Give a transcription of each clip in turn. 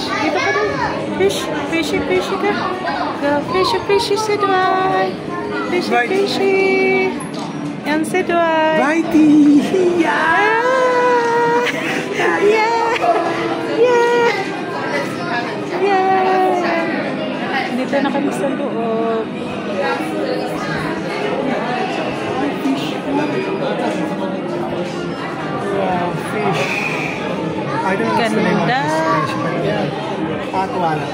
Dito ka doon. Fish. Fishy ka. Go, fishy si Dwight. Fishy. Yan si Dwight. Righty! Yeah! Dito na kami sa loob. Wow, fish. I don't know what's the name of this fish, but yeah. Patwala.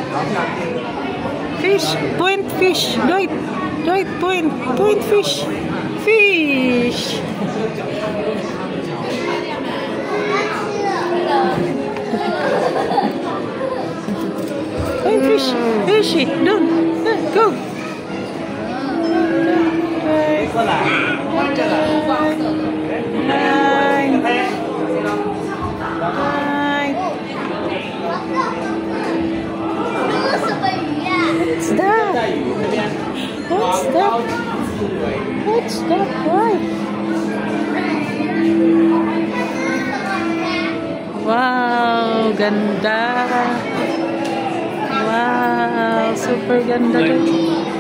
Fish. Point fish. Dwight, point. Point fish. Fish. Point fish. Fishy. Doon. Go. What's that? Right? Wow, ganda. Wow, super ganda.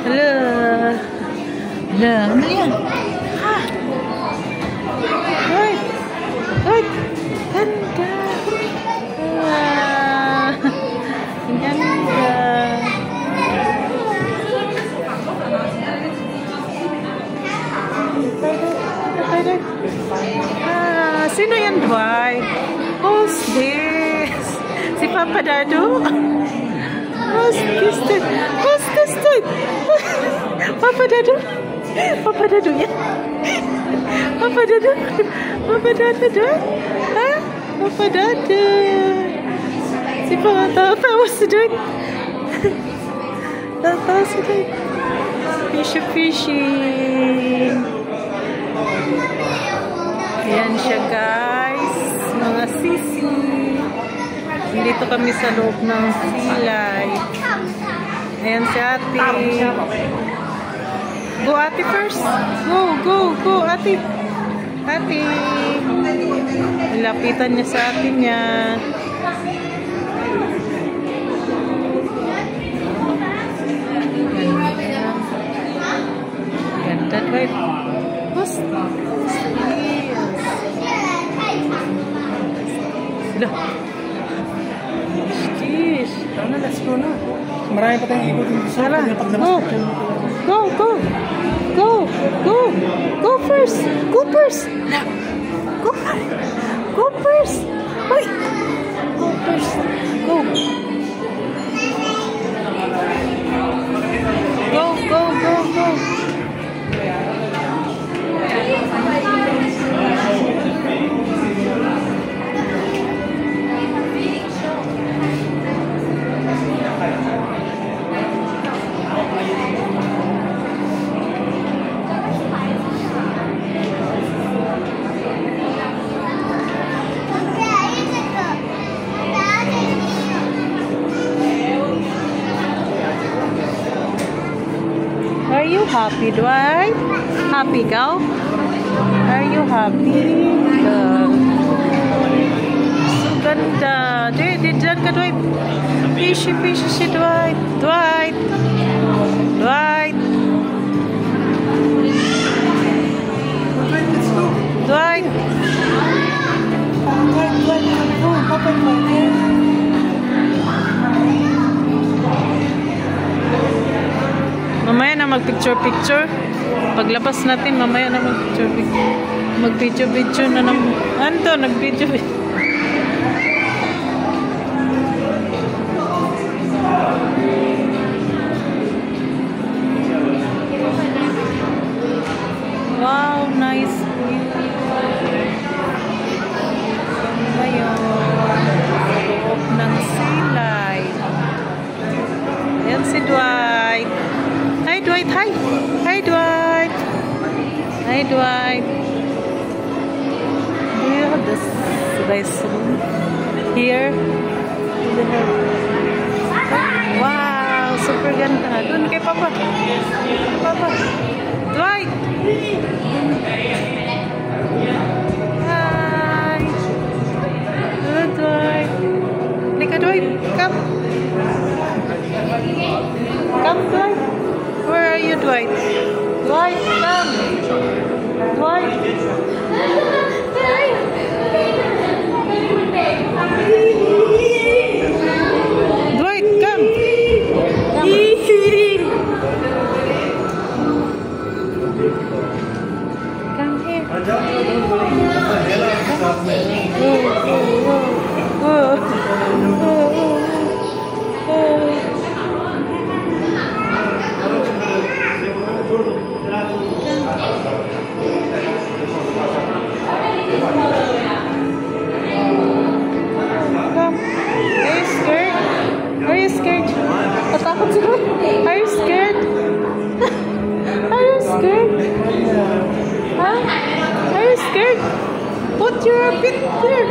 Hala. Ano yan? Ha? Right. Ganda. Ganda. Sino yan, Dwight? Who's this? Si Papa Dadu? Who's this? Papa Dadu? Papa Dadu yan? Papa Dadu? Papa Dadu, Dwight? Ha? Papa Dadu? Si Papa tawa si Dwight? Tawa si Dwight? Fishing. Ayan siya, guys. Mga sisi. Dito kami sa loob ng sea life. Ayan si ate. Go, ate first. Go, ate. Ate. Lapitan niya sa ate niya. Ganda, right? What's this? Ano, let's go na. Marami pa tayong ikutin dito. Tara, go first. Uy. Go first. Go. Are you happy, Dwight? Happy ka? Are you happy? So ganda. Diyan ka, Dwight. Fishy si Dwight. Dwight. Mamaya na mag-picture. Paglabas natin, mamaya na mag-picture na naman. Ano to? Nag-video. Wow, nice view. Ngayon, loob ng sea life. Ayan si Dwight. Hi, Dwight. Do you have this restroom here? Wow, super ganda. Doon kay Papa. Dwight. Hi. Good, Dwight. Lika, Dwight. come. Come, Dwight. Where are you, Dwight? Dwight, come. Dwight. Dwight, come. Come here. Are you scared? Natakot si Dwight. Are you scared? Are you scared? Huh? Are you scared? Put your feet there.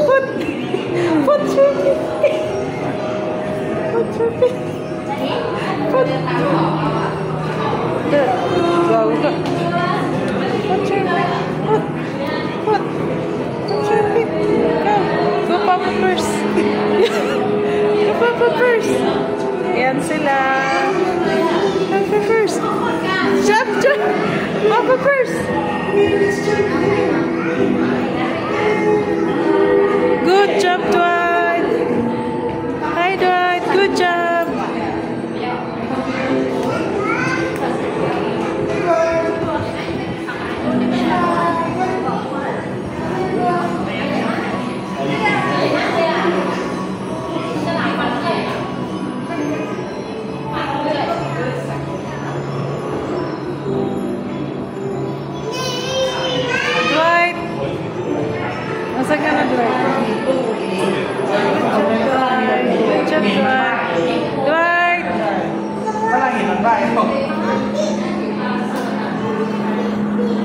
Put your feet. Put your feet. Put there. Go. Put your feet. Put your feet. Go Papa first. Go Papa first. Yan sila. Papa first. Jump. Papa first. Good job, Dwight. Hi, Dwight. Good job. Dwight. Nasaan ka na, Dwight?